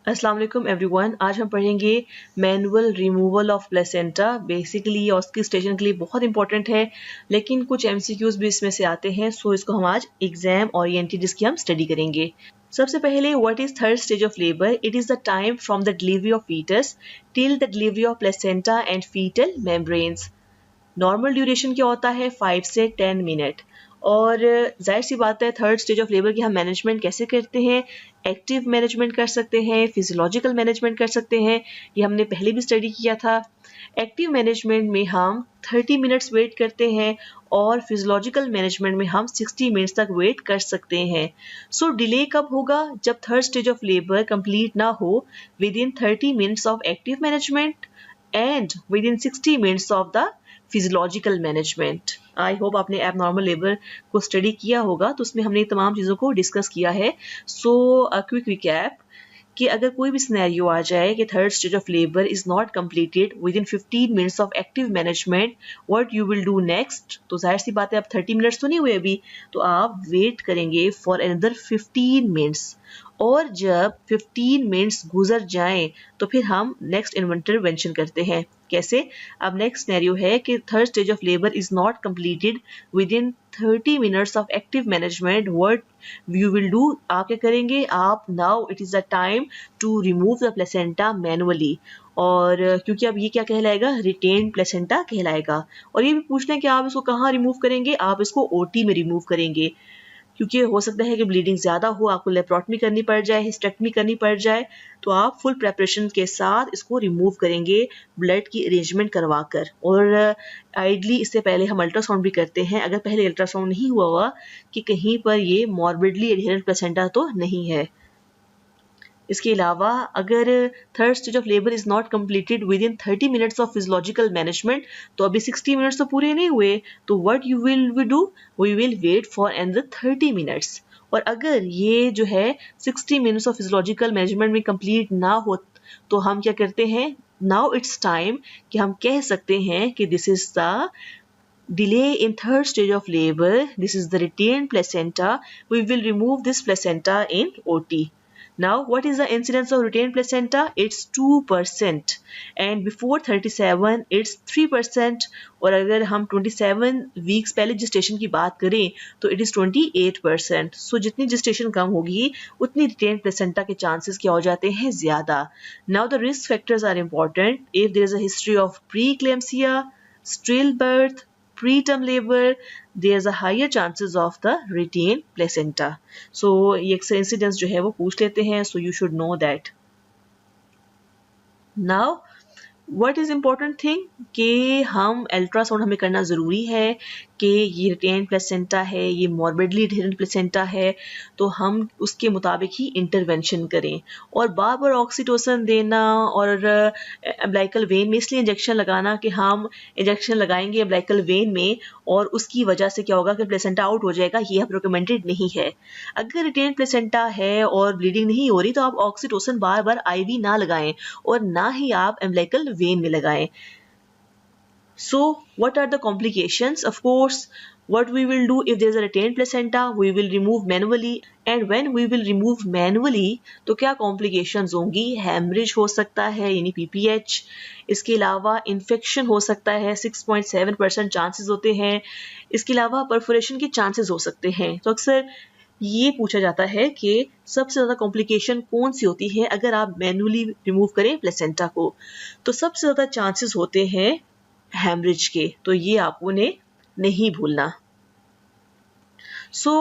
अस्सलाम वालेकुम एवरीवन। आज हम पढ़ेंगे manual removal of placenta. Basically ऑस्टिकेशन के लिए बहुत इंपॉर्टेंट है, लेकिन कुछ एमसीक्यूज भी इसमें से आते हैं, सो इसको हम आज एग्जाम ओरिएंटेड इसकी हम स्टडी करेंगे। सबसे पहले what is third stage of labour? It is the time from the delivery of foetus till the delivery of placenta and foetal membranes. Normal duration क्या होता है? 5 से 10 मिनट। और जाहिर सी बात है, थर्ड स्टेज ऑफ लेबर की हम मैनेजमेंट कैसे करते हैं? एक्टिव मैनेजमेंट कर सकते हैं, फिजियोलॉजिकल मैनेजमेंट कर सकते हैं, ये हमने पहले भी स्टडी किया था। एक्टिव मैनेजमेंट में हम 30 मिनट्स वेट करते हैं और फिजियोलॉजिकल मैनेजमेंट में हम 60 मिनट्स तक वेट कर सकते हैं। सो डिले कब होगा? जब third stage of labour complete ना हो with in 30 minutes of active management and with in 60 minutes of the physiological management. I hope आपने एबनॉर्मल लेबर को स्टडी किया होगा, तो उसमें हमने तमाम चीज़ों को डिस्कस किया है। सो क्विक रिकैप कि अगर कोई भी सिनेरियो आ जाए कि third stage of labour is not completed with in 15 minutes of active management, what you will do next? तो जाहिर सी बात है, अब 30 मिनट्स तो नहीं हुए अभी, तो आप वेट करेंगे फॉर अनदर 15 मिनट्स। और जब 15 मिनट्स गुजर जाएं तो फिर हम नेक्स्ट इंटरवेंशन करते हैं। कैसे? अब नेक्स्ट सिनेरियो है कि third stage of labour is not completed within 30 minutes of active management, what you will do? आप क्या करेंगे? आप now it is the time to remove the placenta manually. और क्योंकि अब ये क्या कहलाएगा? रिटेन प्लेसेंटा कहलाएगा। और ये भी पूछ लें कि आप इसको कहाँ रिमूव करेंगे? आप इसको ओटी में रिमूव करेंगे, क्योंकि हो सकता है कि ब्लीडिंग ज़्यादा हो, आपको लेप्रोटमी करनी पड़ जाए, हिस्टेक्टमी करनी पड़ जाए, तो आप फुल प्रेपरेशन के साथ इसको रिमूव करेंगे ब्लड की अरेंजमेंट करवा कर। और आइडली इससे पहले हम अल्ट्रासाउंड भी करते हैं, अगर पहले अल्ट्रासाउंड नहीं हुआ हुआ कि कहीं पर ये मॉर्बिडली एडहेरेंट प्लेसेंटा तो नहीं है। इसके अलावा अगर third stage of labour is not completed within 30 minutes of physiological management, तो अभी 60 मिनट्स तो पूरे नहीं हुए, तो what you will do? We will wait for another 30 minutes. और अगर ये जो है 60 मिनट्स ऑफ फिजियोलॉजिकल मैनेजमेंट में कंप्लीट ना हो, तो हम क्या करते हैं? नाउ इट्स टाइम कि हम कह सकते हैं कि this is the delay in third stage of labor, this is the retained placenta, we will remove this placenta in OT. Now what is the incidence of retained placenta? It's 2%, and before 37 it's 3%, और अगर हम 27 weeks पहले gestation की बात करें तो it is 28%। सो जितनी gestation कम होगी उतनी रिटेन प्लेसेंटा के चांसेस क्या हो जाते हैं? ज़्यादा। Now the risk factors are important. If there is a history of preeclampsia, stillbirth, preterm labor, there's a higher chances of the retained placenta. So ये incidence जो है वो पूछ लेते हैं, so you should know that. Now what is important thing कि हम ultrasound हमें करना ज़रूरी है कि ये रिटेन प्लेसेंटा है, ये मॉर्बिडली एडहेरेंट प्लेसेंटा है, तो हम उसके मुताबिक ही इंटरवेंशन करें। और बार बार ऑक्सीटोसिन देना और अम्बिलिकल वेन में इसलिए इंजेक्शन लगाना कि हम इंजेक्शन लगाएंगे अम्बिलिकल वेन में और उसकी वजह से क्या होगा कि प्लेसेंटा आउट हो जाएगा, ये अब रिकमेंडेड नहीं है। अगर रिटेन प्लेसेंटा है और ब्लीडिंग नहीं हो रही, तो आप ऑक्सीटोसिन बार बार आईवी ना लगाएं और ना ही आप अम्बिलिकल वेन में लगाएं। So what are the complications? Of course, what we will do if there is a retained placenta, we will remove manually, and when we will remove manually तो क्या complications होंगी? Hemorrhage हो सकता है यानी PPH, इसके अलावा infection हो सकता है, 6.7% चांसेस होते हैं, इसके अलावा परफोरेशन के चांसेस हो सकते हैं। तो अक्सर ये पूछा जाता है कि सबसे ज़्यादा कॉम्प्लिकेशन कौन सी होती है अगर आप मैनुअली रिमूव करें प्लेसेंटा को? तो सबसे ज़्यादा चांसेस होते हैं हेमरेज के, तो ये आपको ने नहीं भूलना। So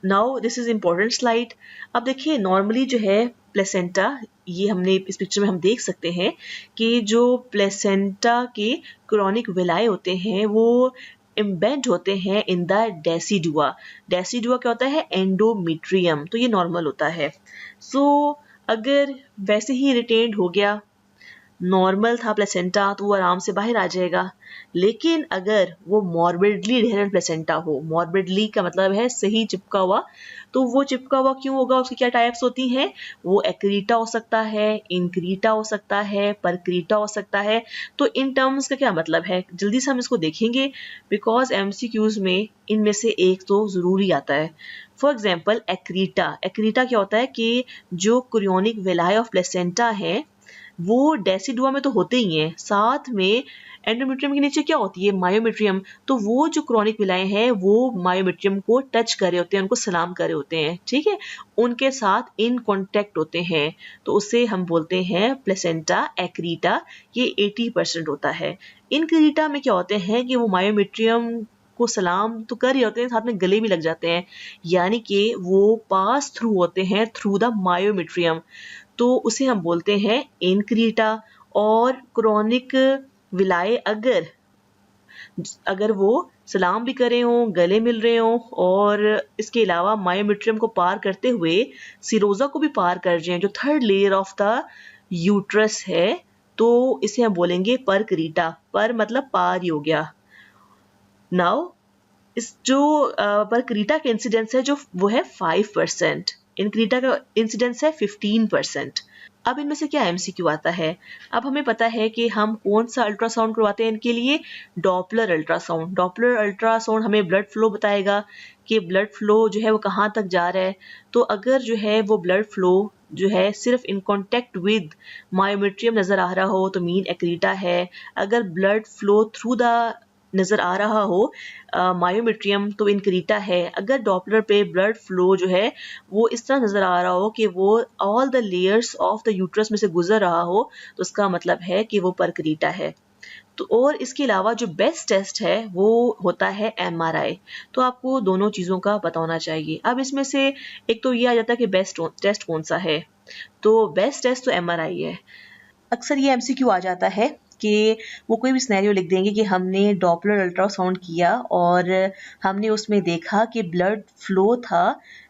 now this is important slide. अब देखिए नॉर्मली जो है प्लेसेंटा, ये हमने इस पिक्चर में हम देख सकते हैं कि जो प्लेसेंटा के क्रोनिक विलाय होते हैं वो एम्बेड होते हैं इन द डेसिडुआ। डेसिडुआ क्या होता है? एंडोमेट्रियम। तो ये नॉर्मल होता है। सो अगर वैसे ही रिटेन्ड हो गया, नॉर्मल था प्लेसेंटा, तो वो आराम से बाहर आ जाएगा। लेकिन अगर वो मॉर्बिडली एडहेरेंट प्लेसेंटा हो, मॉर्बिडली का मतलब है सही चिपका हुआ, तो वो चिपका हुआ क्यों होगा? उसकी क्या टाइप्स होती हैं? वो एक्रीटा हो सकता है, इंक्रीटा हो सकता है, परक्रीटा हो सकता है। तो इन टर्म्स का क्या मतलब है? जल्दी से हम इसको देखेंगे, बिकॉज एमसीक्यूज में इनमें से एक तो ज़रूरी आता है। फॉर एग्जाम्पल एक्रीटा, एक्रीटा क्या होता है कि जो क्रियोनिक विलाई ऑफ प्लेसेंटा है वो डेसिडुआ में तो होते ही हैं, साथ में एंडोमेट्रियम के नीचे क्या होती है, मायोमेट्रियम। तो वो जो क्रोनिक विलाएं हैं वो मायोमेट्रियम को टच कर रहे होते हैं, उनको सलाम कर रहे होते हैं, ठीक है, उनके साथ इन कांटेक्ट होते हैं, तो उसे हम बोलते हैं प्लेसेंटा एक्रीटा। ये 80% होता है। इनक्रीटा में क्या होते हैं कि वो मायोमेट्रियम को सलाम तो कर रहे होते हैं, साथ में गले भी लग जाते हैं, यानी कि वो पास थ्रू होते हैं थ्रू द मायोमेट्रियम, तो उसे हम बोलते हैं इनक्रीटा। और क्रोनिक विलाए अगर अगर वो सलाम भी कर रहे हों, गले मिल रहे हों, और इसके अलावा मायोमेट्रियम को पार करते हुए सिरोजा को भी पार कर जाएं, जो third layer of the uterus है, तो इसे हम बोलेंगे परक्रीटा। पर मतलब पार ही हो गया। नाउ इस जो परक्रीटा का इंसिडेंस है जो वो है 5%, इनक्रीटा का इंसिडेंस है 15%। अब इनमें से क्या एमसीक्यू आता है। अब हमें पता है कि हम कौन सा अल्ट्रासाउंड करवाते हैं इनके लिए, डॉपलर अल्ट्रासाउंड। डॉपलर अल्ट्रासाउंड हमें ब्लड फ्लो बताएगा कि ब्लड फ्लो जो है वो कहाँ तक जा रहा है। तो अगर जो है वो ब्लड फ्लो जो है सिर्फ इन कांटेक्ट विद मायोमेट्रियम नजर आ रहा हो तो मीन एक्रीटा है। अगर ब्लड फ्लो थ्रू द नजर आ रहा हो मायोमेट्रियम तो इनक्रीटा है। अगर डॉपलर पे ब्लड फ्लो जो है वो इस तरह नजर आ रहा हो कि वो all the layers of the uterus में से गुजर रहा हो तो उसका मतलब है कि वो परक्रीटा है। तो और इसके अलावा जो बेस्ट टेस्ट है वो होता है एमआरआई। तो आपको दोनों चीज़ों का पता होना चाहिए। अब इसमें से एक तो ये आ जाता है कि बेस्ट टेस्ट कौन सा है, तो बेस्ट टेस्ट तो एमआरआई है। अक्सर ये एमसीक्यू आ जाता है कि वो कोई भी सिनेरियो लिख देंगे कि हमने डॉपलर अल्ट्रासाउंड किया और हमने उसमें देखा कि ब्लड फ्लो था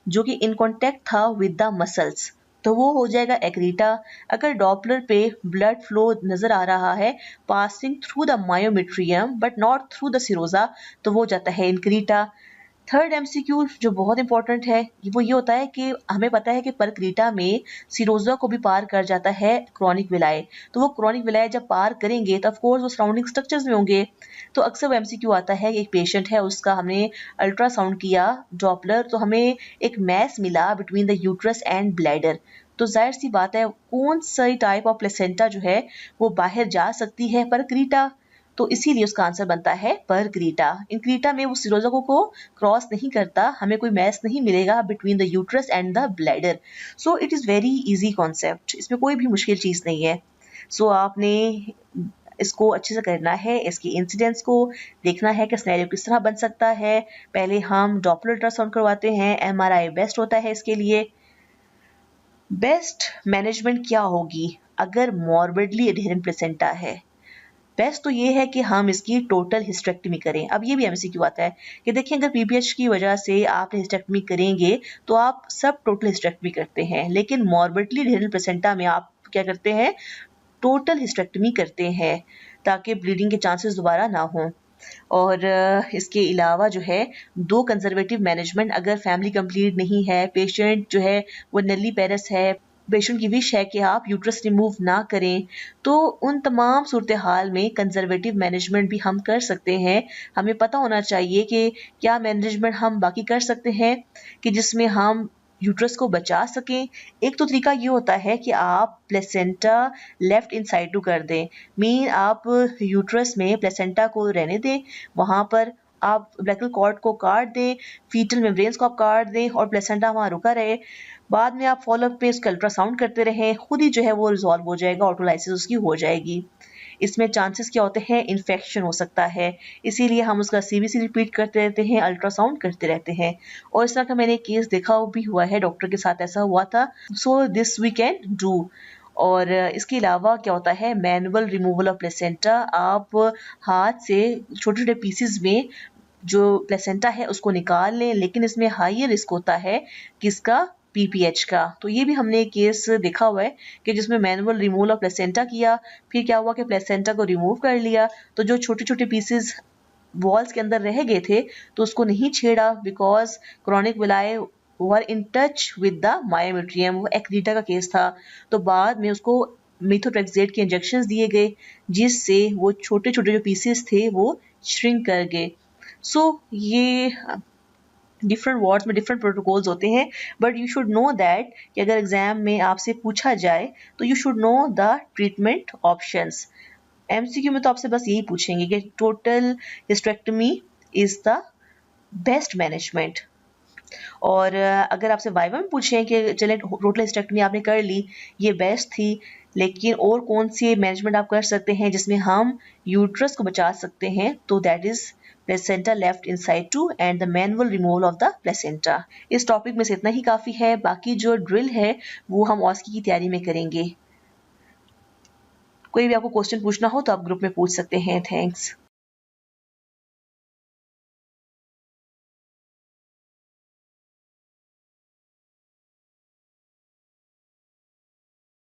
जो कि इन कांटेक्ट था विद द मसल्स, तो वो हो जाएगा एक्रीटा। अगर डॉपलर पे ब्लड फ्लो नजर आ रहा है passing through the myometrium but not through the Sironja तो वो जाता है इनक्रीटा। थर्ड एमसीक्यू जो बहुत इंपॉर्टेंट है वो ये होता है कि हमें पता है कि परक्रीटा में सिरोजा को भी पार कर जाता है क्रोनिक विलाय। तो वो क्रोनिक विलाय जब पार करेंगे तो ऑफकोर्स वो सराउंडिंग स्ट्रक्चर्स में होंगे। तो अक्सर वो एमसीक्यू आता है, एक पेशेंट है उसका हमने अल्ट्रासाउंड किया डॉपलर तो हमें एक मैस मिला between the uterus and bladder. तो जाहिर सी बात है कौन सी टाइप ऑफ प्लेसेंटा जो है वो बाहर जा सकती है, परक्रीटा। तो इसीलिए उसका आंसर बनता है परक्रीटा। इनक्रीटा में वो सिरोजा को क्रॉस नहीं करता, हमें कोई मैस नहीं मिलेगा between the uterus and the bladder. So it is very easy concept, इसमें कोई भी मुश्किल चीज़ नहीं है। सो आपने इसको अच्छे से करना है, इसकी इंसिडेंट्स को देखना है कि सिनेरियो किस तरह बन सकता है। पहले हम डॉपलर अल्ट्रासाउंड करवाते हैं, एमआरआई बेस्ट होता है इसके लिए। बेस्ट मैनेजमेंट क्या होगी अगर मॉर्बिडली एडहेरेंट प्लेसेंटा है। बेस्ट तो ये है कि हम इसकी टोटल हिस्टेक्टमी करें। अब ये भी एमसीक्यू आता है कि देखिए अगर पीपीएच की वजह से आप हिस्टेक्टमी करेंगे तो आप सब टोटल हिस्टेक्टमी करते हैं, लेकिन मॉर्बिडली एडहेरेंट प्लेसेंटा में आप क्या करते हैं, टोटल हिस्टेक्टमी करते हैं ताकि ब्लीडिंग के चांसेस दोबारा ना हों। और इसके अलावा जो है दो कंजर्वेटिव मैनेजमेंट, अगर फैमिली कंप्लीट नहीं है, पेशेंट जो है वो नली पेरस है, पेशेंट की विश है कि आप यूट्रस रिमूव ना करें, तो उन तमाम सूरत हाल में कंजर्वेटिव मैनेजमेंट भी हम कर सकते हैं। हमें पता होना चाहिए कि क्या मैनेजमेंट हम बाकी कर सकते हैं कि जिसमें हम यूट्रस को बचा सकें। एक तो तरीका ये होता है कि आप प्लेसेंटा लेफ्ट इनसाइड टू कर दें, मीन आप यूट्रस में प्लेसेंटा को रहने दें, वहाँ पर आप ब्लैकल कॉर्ड को काट दें, फीटल मेम्ब्रेन्स को आप काट दें और प्लेसेंटा वहाँ रुका रहे। बाद में आप फॉलोअप पे उसका अल्ट्रासाउंड करते रहें, खुद ही जो है वो रिजॉल्व हो जाएगा, ऑटोलाइसिस उसकी हो जाएगी। इसमें चांसेस क्या होते हैं, इन्फेक्शन हो सकता है, इसीलिए हम उसका सीबीसी रिपीट करते रहते हैं, अल्ट्रासाउंड करते रहते हैं। और इस तरह का मैंने केस देखा भी हुआ है, डॉक्टर के साथ ऐसा हुआ था। So this we can do. और इसके अलावा क्या होता है, मैनुअल रिमूवल ऑफ प्लेसेंटा। आप हाथ से छोटे छोटे पीसेस में जो प्लेसेंटा है उसको निकाल लें, लेकिन इसमें हाई रिस्क होता है किसका, पीपीएच का। तो ये भी हमने एक केस देखा हुआ है कि जिसमें मैनुअल रिमूवल ऑफ प्लेसेंटा किया, फिर क्या हुआ कि प्लेसेंटा को रिमूव कर लिया तो जो छोटे छोटे पीसेस वॉल्स के अंदर रह गए थे तो उसको नहीं छेड़ा, because chronic विलाय were in touch with the myometrium. वो एक्रीटा का केस था, तो बाद में उसको मिथोट्रेक्सेट के इंजेक्शंस दिए गए जिससे वो छोटे छोटे जो पीसेस थे वो श्रिंक कर गए। सो ये डिफरेंट वार्ड्स में डिफरेंट प्रोटोकॉल्स होते हैं, but you should know that कि अगर एग्जाम में आपसे पूछा जाए तो you should know the treatment options. MCQ में तो आपसे बस यही पूछेंगे कि total hysterectomy is the best management. और अगर आपसे वाइवा में पूछें कि चलें टोटल हिस्टेक्टमी आपने कर ली, ये बेस्ट थी, लेकिन और कौन सी मैनेजमेंट आप कर सकते हैं जिसमें हम यूट्रस को बचा सकते हैं, तो that is placenta left inside to and the manual removal of the placenta. इस टॉपिक में से इतना ही काफ़ी है, बाकी जो ड्रिल है वो हम ऑस्की की तैयारी में करेंगे। कोई भी आपको क्वेश्चन पूछना हो तो आप ग्रुप में पूछ सकते हैं। थैंक्स।